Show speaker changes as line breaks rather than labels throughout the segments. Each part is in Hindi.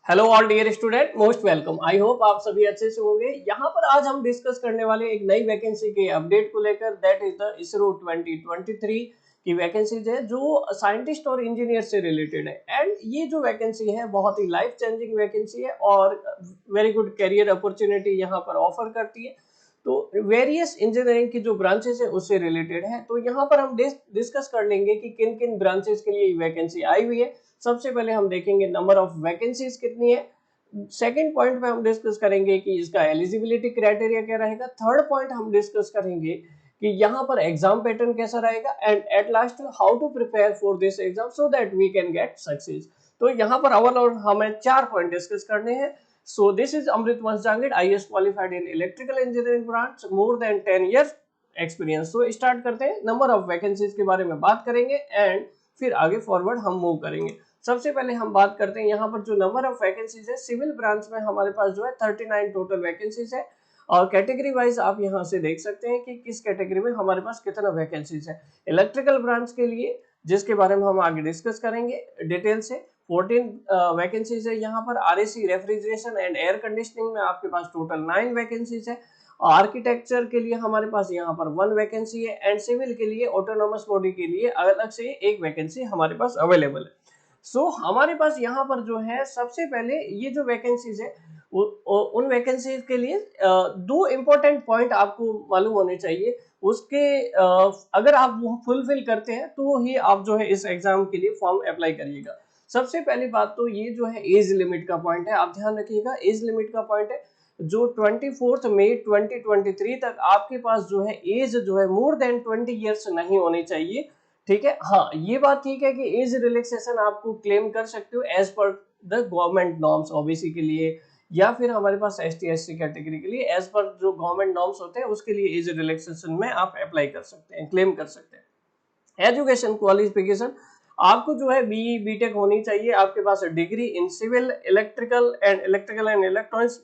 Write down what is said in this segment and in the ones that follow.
Hello all dear student, most welcome. I hope आप सभी अच्छे से होंगे। यहाँ पर आज हम डिस्कस करने वाले एक नई वैकेंसी के अपडेट को लेकर, दैट इज द इसरो 2023 की वैकेंसीज है जो साइंटिस्ट और इंजीनियर से रिलेटेड है। एंड ये जो वैकेंसी है बहुत ही लाइफ चेंजिंग वैकेंसी है और वेरी गुड करियर अपॉर्चुनिटी यहाँ पर ऑफर करती है। तो वेरियस इंजीनियरिंग की जो ब्रांचेस है उससे रिलेटेड है। तो यहाँ पर हम डिस्कस कर लेंगे कि किन किन ब्रांचेस के लिए वैकेंसी आई हुई है। सबसे पहले हम देखेंगे नंबर ऑफ वैकेंसीज कितनी है। सेकंड पॉइंट में हम डिस्कस करेंगे कि इसका एलिजिबिलिटी क्राइटेरिया क्या रहेगा। थर्ड पॉइंट हम डिस्कस करेंगे कि यहाँ पर एग्जाम पैटर्न कैसा रहेगा। And at last how to prepare for this exam so that we can get success. तो यहाँ पर अवल और हमें 4 पॉइंट डिस्कस करने हैं। So this is Amrit Masjangid, IAS qualified in electrical engineering branch, more than 10 years experience. So start करते हैं, नंबर ऑफ वैकेंसीज के बारे में बात करेंगे एंड फिर आगे फॉरवर्ड हम मूव करेंगे। सबसे पहले हम बात करते हैं यहाँ पर जो नंबर ऑफ वैकेंसीज है। सिविल ब्रांच में हमारे पास जो है 39 टोटल वैकेंसीज है और कैटेगरी वाइज आप यहाँ से देख सकते हैं कि किस कैटेगरी में हमारे पास कितना वैकेंसीज है। इलेक्ट्रिकल ब्रांच के लिए जिसके बारे में हम आगे डिस्कस करेंगे डिटेल से, 14 वैकेंसीज है। यहाँ पर RAC refrigeration and air conditioning में आपके पास टोटल 9 वैकेंसीज है। आर्किटेक्चर के लिए हमारे पास यहाँ पर 1 वैकेंसी है एंड सिविल के लिए ऑटोनोमस बॉडी के लिए अलग से एक वैकेंसी हमारे पास अवेलेबल है। सो हमारे पास यहाँ पर जो है सबसे पहले ये जो वैकेंसीज है उन वैकेंसीज के लिए दो इंपॉर्टेंट पॉइंट आपको मालूम होने चाहिए। उसके अगर आप वो फुलफिल करते हैं तो ही आप जो है इस एग्जाम के लिए फॉर्म अप्लाई करिएगा। सबसे पहली बात तो ये जो है एज लिमिट का पॉइंट है, आप ध्यान रखिएगा। एज लिमिट का पॉइंट है जो 24 मई 2023 तक आपके पास जो है एज जो है मोर देन 20 ईयर्स नहीं होनी चाहिए। ठीक है, हाँ ये बात ठीक है कि एज रिलैक्सेशन आपको क्लेम कर सकते हो as per the government norms OBC के लिए, या फिर हमारे पास एसटी एससी कैटेगरी के लिए एज पर जो गवर्नमेंट नॉर्म्स होते हैं उसके लिए एज रिलैक्सेशन में आप अप्लाई कर सकते हैं, क्लेम कर सकते हैं। एजुकेशन क्वालिफिकेशन आपको जो है बीई बीटेक होनी चाहिए। आपके पास degree in civil electrical and electronics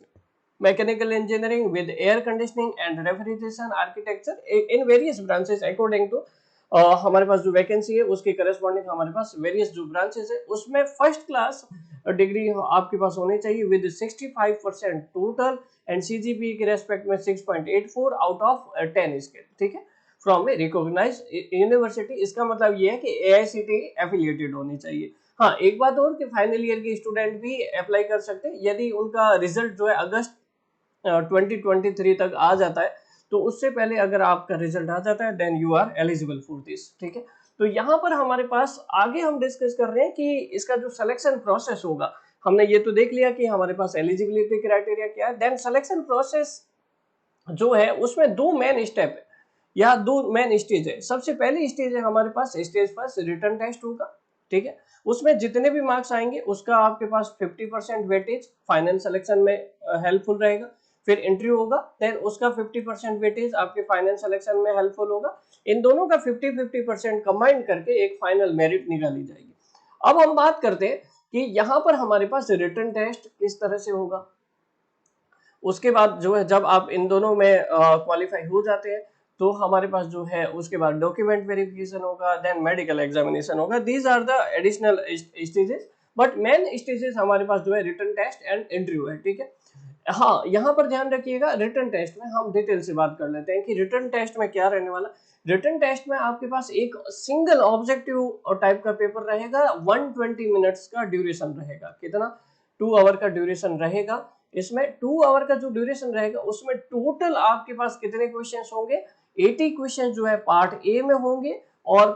mechanical engineering with air conditioning and refrigeration architecture in various branches according to हमारे पास जो वैकेंसी है उसके करस्पॉन्डिंग हमारे पास वेरियस जो ब्रांचेस है उसमें फर्स्ट क्लास डिग्री आपके पास होनी चाहिए विद 65% टोटल एंड सीजीपी के रेस्पेक्ट में 6.84 आउट ऑफ 10 स्केल। ठीक है, फ्रॉम ए रिकॉग्नाइज यूनिवर्सिटी। इसका मतलब ये है कि एआईसीटीई एफिलिएटेड होनी चाहिए। हाँ एक बात और कि फाइनल ईयर के स्टूडेंट भी अप्लाई कर सकते हैं यदि उनका रिजल्ट जो है अगस्त 2023 तक आ जाता है। तो उससे पहले अगर आपका रिजल्ट आ जाता है then you are eligible for this. ठीक है, तो यहाँ पर हमारे पास आगे हम डिस्कस कर रहे हैं कि इसका जो सिलेक्शन प्रोसेस होगा। हमने ये तो देख लिया कि हमारे पास एलिजिबिलिटी क्राइटेरिया क्या है, देन सिलेक्शन प्रोसेस जो है उसमें दो मेन स्टेप है या दो मेन स्टेज है। सबसे पहली स्टेज है हमारे पास स्टेज फर्स्ट रिटन टेस्ट होगा। ठीक है, उसमें जितने भी मार्क्स आएंगे उसका आपके पास 50% वेटेज फाइनल सिलेक्शन में हेल्पफुल रहेगा। फिर इंटरव्यू होगा, देन उसका 50% वेटेज आपके फाइनल सिलेक्शन में हेल्पफुल होगा। इन दोनों का 50-50% कंबाइन करके एक फाइनल मेरिट निकाली जाएगी। अब हम बात करते हैं कि यहाँ पर हमारे पास रिटन टेस्ट किस तरह से होगा। उसके बाद जो है जब आप इन दोनों में क्वालिफाई हो जाते हैं तो हमारे पास जो है उसके बाद डॉक्यूमेंट वेरिफिकेशन होगा, देन मेडिकल एग्जामिनेशन होगा। These are the additional stages, but main stages हमारे पास जो है रिटन टेस्ट एंड इंटरव्यू है। ठीक है, हाँ यहाँ पर ध्यान रखिएगा रिटन टेस्ट में हम डिटेल से बात कर लेते हैं कि रिटन टेस्ट में क्या रहने वाला। रिटन टेस्ट में आपके पास एक सिंगल ऑब्जेक्टिव टाइप का पेपर रहेगा, 120 मिनट्स का ड्यूरेशन रहेगा। कितना? 2 आवर का ड्यूरेशन रहेगा। इसमें 2 आवर का जो ड्यूरेशन रहेगा उसमें टोटल आपके पास कितने क्वेश्चंस होंगे? 80 क्वेश्चन जो है पार्ट ए में होंगे और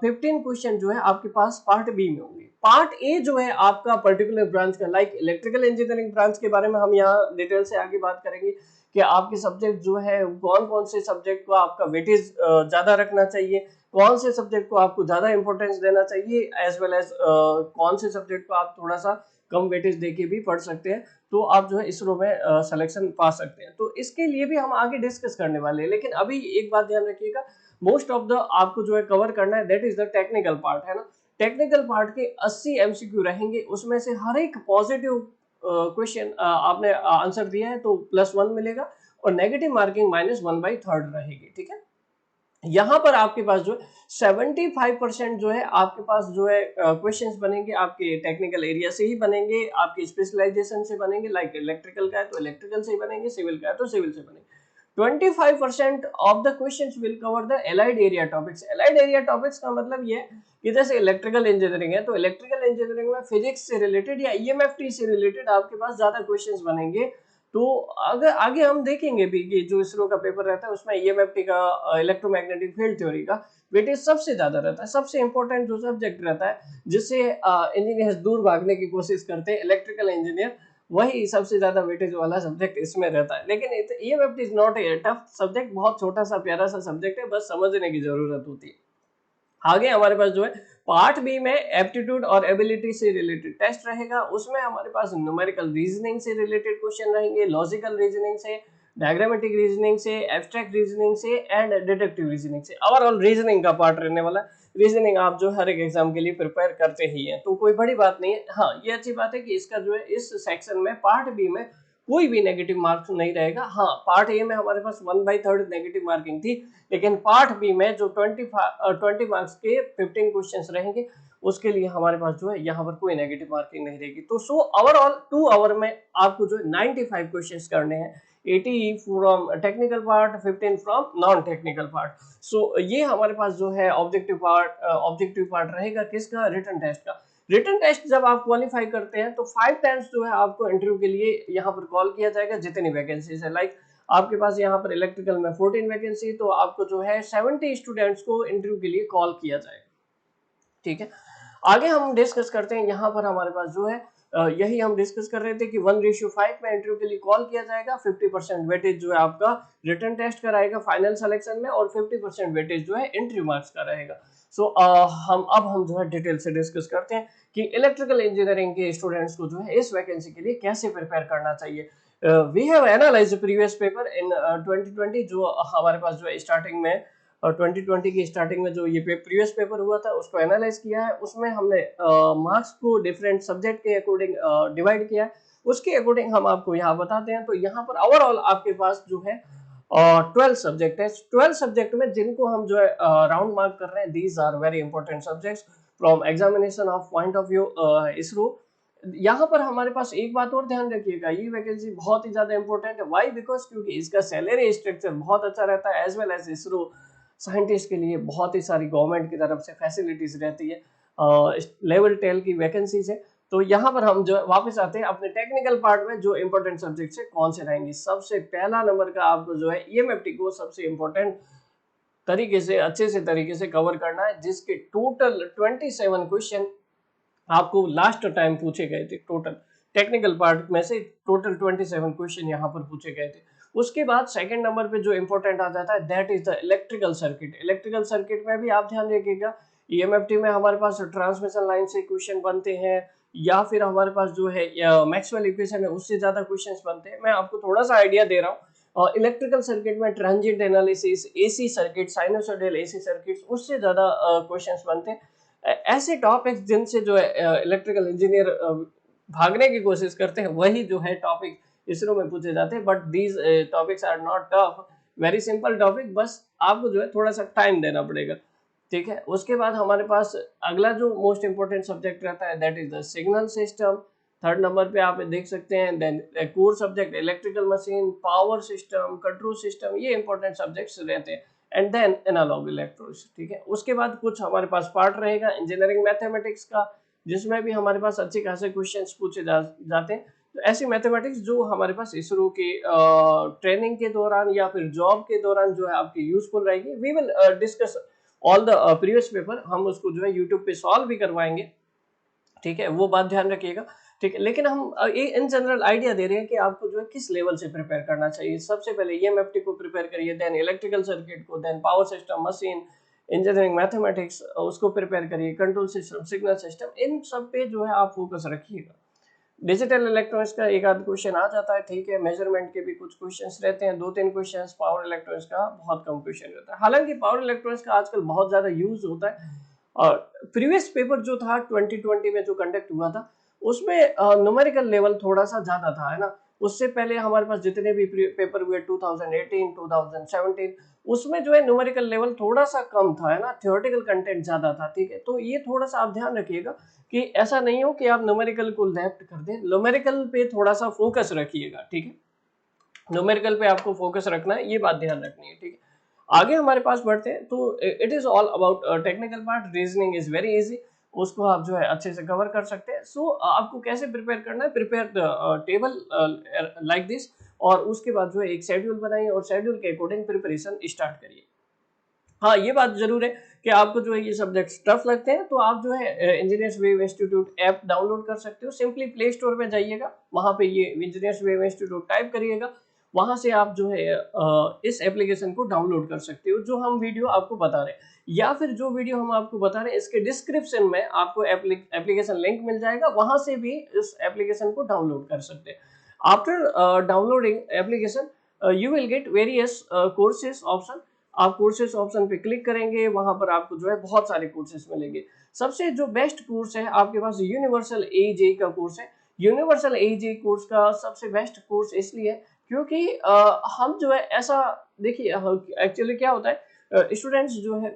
15 क्वेश्चन जो है आपके पास पार्ट बी में होंगे। पार्ट ए जो है आपका पर्टिकुलर ब्रांच का, लाइक इलेक्ट्रिकल इंजीनियरिंग ब्रांच के बारे में हम यहाँ डिटेल से आगे बात करेंगे कि आपके सब्जेक्ट जो है कौन कौन से सब्जेक्ट को आपका वेटेज ज्यादा रखना चाहिए, कौन से सब्जेक्ट को आपको ज्यादा इंपॉर्टेंस देना चाहिए, एज वेल एज कौन से सब्जेक्ट को आप थोड़ा सा कम वेटेज देके भी पढ़ सकते हैं तो आप जो है इसरो में सिलेक्शन पा सकते हैं। तो इसके लिए भी हम आगे डिस्कस करने वाले हैं, लेकिन अभी एक बात ध्यान रखिएगा, मोस्ट ऑफ द आपको जो है कवर करना है that is the technical part, है ना। टेक्निकल पार्ट के 80 एमसीक्यू रहेंगे, उसमें से हर एक पॉजिटिव क्वेश्चन आपने आंसर दिया है तो +1 मिलेगा और नेगेटिव मार्किंग -1/3 रहेगी। ठीक है, यहाँ पर आपके पास जो है 75% जो है आपके पास जो है क्वेश्चंस बनेंगे आपके टेक्निकल एरिया से ही बनेंगे, आपके स्पेशलाइजेशन से बनेंगे, लाइक इलेक्ट्रिकल का है तो इलेक्ट्रिकल से ही बनेंगे, सिविल का है तो सिविल से बनेंगे। 25% of the questions will cover the allied area topics. Allied area topics का मतलब ये है कि जैसे इलेक्ट्रिकल इंजीनियरिंग है तो इलेक्ट्रिकल इंजीनियरिंग में फिजिक्स से रिलेटेड या ईएमएफटी से रिलेटेड आपके पास ज्यादा क्वेश्चंस बनेंगे। तो अगर आगे हम देखेंगे भी कि जो इसरो का पेपर रहता है उसमें ईएमएफटी का, इलेक्ट्रोमैग्नेटिक फील्ड थ्योरी का वेटेज सबसे ज्यादा रहता है। सबसे इंपॉर्टेंट जो सब्जेक्ट रहता है जिससे इंजीनियर्स दूर भागने की कोशिश करते हैं इलेक्ट्रिकल इंजीनियर, वही सबसे ज्यादा वेटेज वाला सब्जेक्ट इसमें रहता है। लेकिन EMFT is not a tough subject, बहुत छोटा सा प्यारा सा सब्जेक्ट है, बस समझने की जरूरत होती है। आगे हमारे पास जो है पार्ट बी में एप्टीट्यूड और एबिलिटी से रिलेटेड टेस्ट रहेगा। उसमें हमारे पास न्यूमेरिकल रीजनिंग से रिलेटेड क्वेश्चन रहेंगे, लॉजिकल रीजनिंग से, डायग्रामेटिक रीजनिंग से, एब्स्ट्रैक्ट रीजनिंग से एंड डिडक्टिव रीजनिंग से। ओवरऑल रीजनिंग का पार्ट रहने वाला। रीजनिंग आप जो हर एक एग्जाम के लिए प्रिपेयर करते ही हैं तो कोई बड़ी बात नहीं है। हाँ, ये अच्छी बात है कि इसका जो है इस सेक्शन में पार्ट बी में कोई भी नेगेटिव मार्क्स नहीं रहेगा। हाँ, पार्ट ए में हमारे पास 1/3 नेगेटिव मार्किंग थी, लेकिन पार्ट बी में जो 20 मार्क्स के 15 क्वेश्चंस रहेंगे उसके लिए हमारे पास जो है यहाँ पर कोई नेगेटिव मार्किंग नहीं रहेगी। तो सो ओवरऑल 2 आवर में आपको जो है 95 क्वेश्चंस करने हैं, 80 from technical part, 15 from non technical part. So ये हमारे पास जो है ऑब्जेक्टिव पार्ट रहेगा किसका, रिटन टेस्ट का। रिटन टेस्ट जब आप क्वालिफाई करते हैं तो 5 टाइम्स जो है आपको इंटरव्यू के लिए यहाँ पर कॉल किया जाएगा जितनी वैकेंसीज है। लाइक आपके पास यहाँ पर इलेक्ट्रिकल में 14 वैकेंसी, तो आपको जो है 70 स्टूडेंट्स को इंटरव्यू के लिए कॉल किया जाएगा। ठीक है, आगे हम डिस्कस करते हैं। यहाँ पर हमारे पास जो है यही हम डिस्कस कर रहे थे कि 1:5 में इंटरव्यू के लिए कॉल किया जाएगा। 50% वेटेज जो है आपका रिटन टेस्ट का रहेगा फाइनल सिलेक्शन में, और 50% वेटेज जो है इंटरव्यू मार्क्स का रहेगा। सो हम जो है डिटेल से डिस्कस करते हैं कि इलेक्ट्रिकल इंजीनियरिंग के स्टूडेंट्स को जो है इस वैकेंसी के लिए कैसे प्रिपेयर करना चाहिए। We have analysed previous paper in 2020, जो हमारे पास जो है स्टार्टिंग में 2020 की स्टार्टिंग में जो ये प्रीवियस पेपर हुआ था उसको एनालाइज किया है। उसमें हमने मार्क्स को डिफरेंट सब्जेक्ट के अकॉर्डिंग डिवाइड किया है, उसके अकॉर्डिंग हम आपको यहाँ बताते हैं। तो यहाँ पर ओवरऑल आपके पास जो है 12 सब्जेक्ट है। 12 सब्जेक्ट में जिनको हम जो है राउंड मार्क कर रहे हैं, these are very important subjects from examination of point of view ISRO. यहाँ पर हमारे पास एक बात और ध्यान रखिएगा, ये वैकेंसी बहुत ही ज्यादा इंपॉर्टेंट है। वाई? बिकॉज क्योंकि इसका सैलरी स्ट्रक्चर बहुत अच्छा रहता है, as well as ISRO scientist के लिए बहुत ही सारी गवर्नमेंट की तरफ से फैसिलिटीज रहती है, लेवल 10 की वैकेंसीज है। तो यहाँ पर हम जो वापस आते हैं अपने टेक्निकल पार्ट में, जो इंपॉर्टेंट सब्जेक्ट है कौन से रहेंगे। सबसे पहला नंबर का आपको जो है ईएमएफटी को सबसे इंपॉर्टेंट तरीके से, अच्छे से तरीके से कवर करना है, जिसके टोटल 27 क्वेश्चन आपको लास्ट टाइम पूछे गए थे। टोटल टेक्निकल पार्ट में से टोटल 27 क्वेश्चन यहाँ पर पूछे गए थे। उसके बाद सेकंड नंबर पे जो इंपॉर्टेंट आ जाता है that is the electrical circuit. Electrical circuit में भी आप ध्यान रखिएगा, ईएमएफटी में हमारे पास ट्रांसमिशन लाइन से क्वेश्चन बनते हैं, या फिर हमारे पास जो है मैक्सवेल इक्वेशन है उससे ज्यादा क्वेश्चंस बनते हैं। मैं आपको थोड़ा सा आइडिया दे रहा हूँ, इलेक्ट्रिकल सर्किट में transient analysis, AC circuit, sinusoidal AC circuit, उससे ज्यादा क्वेश्चंस बनते हैं। ऐसे टॉपिक्स जिनसे जो है इलेक्ट्रिकल इंजीनियर भागने की कोशिश करते हैं, वही जो है टॉपिक इसरो में पूछे जाते हैं। But these topics are not tough, very simple topic, बस आपको जो है थोड़ा सा टाइम देना पड़ेगा। ठीक है, उसके बाद हमारे पास अगला जो मोस्ट इंपोर्टेंट सब्जेक्ट रहता है that is the signal system. Third number पे आप देख सकते हैं। Then core subject electrical machine, power system, control system, ये इंपॉर्टेंट सब्जेक्ट्स रहते हैं। And then analogue electronics. ठीक है, उसके बाद कुछ हमारे पास पार्ट रहेगा इंजीनियरिंग मैथमेटिक्स का, जिसमें भी हमारे पास अच्छे खासे क्वेश्चंस पूछे जाते हैं। तो ऐसी मैथमेटिक्स जो हमारे पास इसरो के ट्रेनिंग के दौरान या फिर जॉब के दौरान जो है आपकी यूजफुल रहेगी। We will discuss all the previous paper, हम उसको जो है यूट्यूब पे सॉल्व भी करवाएंगे। ठीक है, वो बात ध्यान रखिएगा। ठीक है, लेकिन हम इन जनरल आइडिया दे रहे हैं कि आपको जो है किस लेवल से प्रिपेयर करना चाहिए। सबसे पहले ईएमएफटी को प्रिपेयर करिए, देन इलेक्ट्रिकल सर्किट को, then power system, machine, engineering mathematics उसको प्रिपेयर करिए, कंट्रोल सिस्टम, सिग्नल सिस्टम, इन सब पे जो है आप फोकस रखिएगा। डिजिटल इलेक्ट्रॉनिक्स का एक आध क्वेश्चन आ जाता है, ठीक है, मेजरमेंट के भी कुछ क्वेश्चंस रहते हैं, 2-3 क्वेश्चंस। पावर इलेक्ट्रॉनिक्स का बहुत कम क्वेश्चन रहता है, हालांकि पावर इलेक्ट्रॉनिक्स का आजकल बहुत ज्यादा यूज होता है। और प्रीवियस पेपर जो था 2020 में जो कंडक्ट हुआ था, उसमें न्यूमेरिकल लेवल थोड़ा सा ज्यादा था, है ना। उससे पहले हमारे पास जितने भी पेपर हुए 2018, 2017, उसमें जो है न्यूमेरिकल लेवल थोड़ा सा कम था, है ना, थ्योरेटिकल कंटेंट ज्यादा था, ठीक है। तो ये थोड़ा सा आप ध्यान रखिएगा कि ऐसा नहीं हो कि आप न्यूमेरिकल को लेफ्ट कर दें, न्यूमेरिकल पे थोड़ा सा फोकस रखिएगा, ठीक है। न्यूमेरिकल पे आपको फोकस रखना है, ये बात ध्यान रखनी है, ठीक है। आगे हमारे पास बढ़ते हैं, तो it is all about technical part. Reasoning is very easy, उसको आप जो है अच्छे से कवर कर सकते हैं। सो आपको कैसे प्रिपेयर करना है, प्रिपेयर टेबल लाइक दिस, और उसके बाद जो है एक शेड्यूल बनाइए और शेड्यूल के अकॉर्डिंग प्रिपरेशन स्टार्ट करिए। हाँ, ये बात जरूर है कि आपको जो है ये सब्जेक्ट टफ लगते हैं, तो आप जो है engineers wave institute app download कर सकते हो। सिंपली प्ले स्टोर में जाइएगा, वहां पे ये इंजीनियर्स वेव इंस्टीट्यूट टाइप करिएगा, वहां से आप जो है इस एप्लीकेशन को डाउनलोड कर सकते हो, जो हम वीडियो आपको बता रहे हैं, या फिर जो वीडियो हम आपको बता रहे हैं इसके डिस्क्रिप्शन में आपको एप्लीकेशन लिंक मिल जाएगा, वहां से भी इस एप्लीकेशन को डाउनलोड कर सकते हैं। After downloading application you will get various courses option. आप कोर्सेज ऑप्शन पे क्लिक करेंगे, वहां पर आपको जो है बहुत सारे कोर्सेज मिलेंगे। सबसे जो बेस्ट कोर्स है आपके पास यूनिवर्सल एईजे का कोर्स है। यूनिवर्सल एईजे कोर्स का सबसे बेस्ट कोर्स इसलिए क्योंकि हम जो है ऐसा, देखिए एक्चुअली क्या होता है, स्टूडेंट्स जो है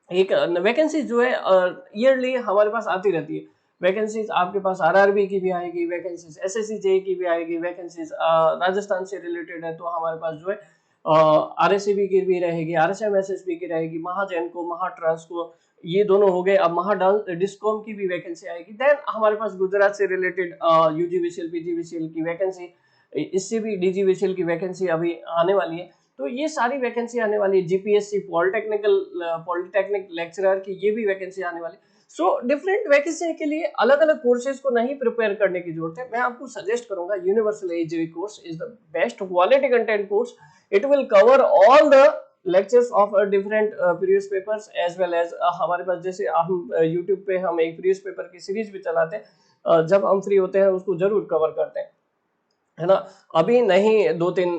एक वैकेंसी जो है ईयरली हमारे पास आती रहती है। वैकेंसीज आपके पास आरआरबी की भी आएगी, वैकेंसीज एसएससी जेई की भी आएगी, वैकेंसीज राजस्थान से रिलेटेड है तो हमारे पास जो है आरएससीबी की भी रहेगी, आरएसएम एसएसबी की रहेगी, महाजैनको, महाट्रांसको, ये दोनों हो गए। अब डिस्कॉम की भी वैकेंसी आएगी। देन हमारे पास गुजरात से रिलेटेड यूजीवीसीएल पीजीवीसीएल की वैकेंसी, इससे भी डीजीवीसीएल की वैकेंसी अभी आने वाली है। तो ये सारी वैकेंसी आने वाली है। जीपीएससी पॉलिटेक्निक लेक्चरर की ये भी वैकेंसी आने वाली है। सो डिफरेंट वैकेंसी के लिए अलग अलग कोर्सेज को नहीं प्रिपेयर करने की जरूरत है। मैं आपको सजेस्ट करूंगा universal AEJ course is the best quality content course. It will cover all the lectures of different previous papers as well as हमारे पास जैसे हम यूट्यूब पे हम एक प्रीवियस पेपर की सीरीज भी चलाते हैं, जब हम फ्री होते हैं उसको जरूर कवर करते हैं, है ना। अभी नहीं, 2-3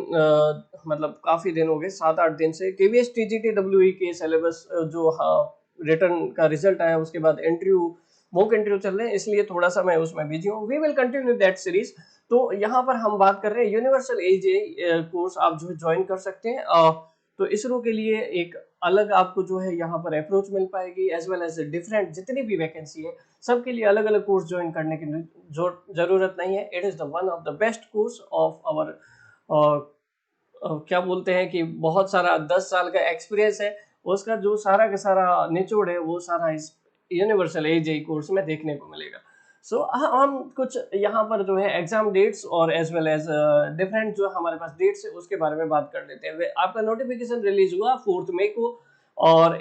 मतलब काफी दिन हो गए, 7-8 दिन से केवीएस टीजीटी डब्ल्यूई के सिलेबस जो रिटर्न का रिजल्ट आया उसके बाद इंटरव्यू, मॉक इंटरव्यू चल रहे हैं, इसलिए थोड़ा सा मैं उसमें बिजी हूँ। We will continue that series. तो यहाँ पर हम बात कर रहे हैं यूनिवर्सल एईजे कोर्स आप जो है ज्वाइन कर सकते हैं। तो इसरो के लिए एक अलग आपको जो है यहाँ पर अप्रोच मिल पाएगी, एज वेल एज डिफरेंट जितनी भी वैकेंसी है सबके लिए अलग अलग कोर्स ज्वाइन करने की जरूरत नहीं है। It is the one of the best course of our, क्या बोलते हैं कि बहुत सारा 10 साल का एक्सपीरियंस है, उसका जो सारा का सारा निचोड़ है वो सारा इस यूनिवर्सल एईजे कोर्स में देखने को मिलेगा। सो हम कुछ यहाँ पर जो है एग्जाम डेट्स और एज वेल एज डिफरेंट जो हमारे पास डेट्स है उसके बारे में बात कर लेते हैं। आपका नोटिफिकेशन रिलीज हुआ 4 मई को, और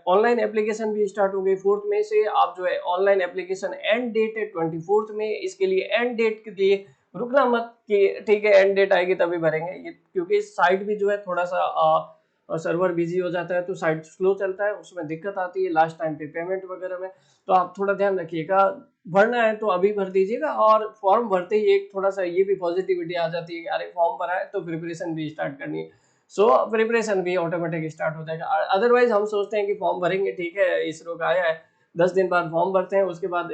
ऑनलाइन एप्लीकेशन भी स्टार्ट हो गई 4 मई से। आप जो है ऑनलाइन एप्लीकेशन एंड डेट है 24 में, इसके लिए एंड डेट के लिए रुकना मत कि ठीक है एंड डेट आएगी तभी भरेंगे, ये क्योंकि साइट भी जो है थोड़ा सा सर्वर बिजी हो जाता है तो साइट स्लो चलता है, उसमें दिक्कत आती है लास्ट टाइम पे पेमेंट वगैरह में। तो आप थोड़ा ध्यान रखिएगा, भरना है तो अभी भर दीजिएगा, और फॉर्म भरते ही एक थोड़ा सा ये भी पॉजिटिविटी आ जाती है कि अरे फॉर्म भरा है तो प्रिपरेशन भी स्टार्ट करनी है। सो प्रिपरेशन भी ऑटोमेटिक स्टार्ट हो जाएगा। अदरवाइज हम सोचते हैं कि फॉर्म भरेंगे, ठीक है इसरो का आया है, 10 दिन बाद फॉर्म भरते हैं, उसके बाद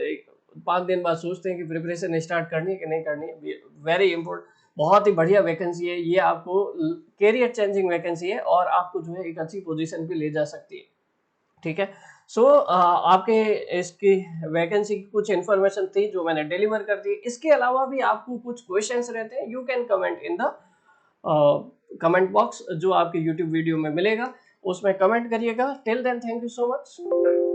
5 दिन बाद सोचते हैं कि प्रिपरेशन स्टार्ट करनी है कि नहीं करनी है। वेरी इंपॉर्टेंट, बहुत ही बढ़िया वैकेंसी है ये, आपको कैरियर चेंजिंग वैकेंसी है और आपको जो है एक अच्छी पोजीशन पे ले जा सकती है, ठीक है। सो आपके इसकी वैकेंसी की कुछ इन्फॉर्मेशन थी जो मैंने डिलीवर कर दी। इसके अलावा भी आपको कुछ क्वेश्चंस रहते हैं, you can comment in the comment box जो आपके यूट्यूब वीडियो में मिलेगा, उसमें कमेंट करिएगा। Till then thank you so much.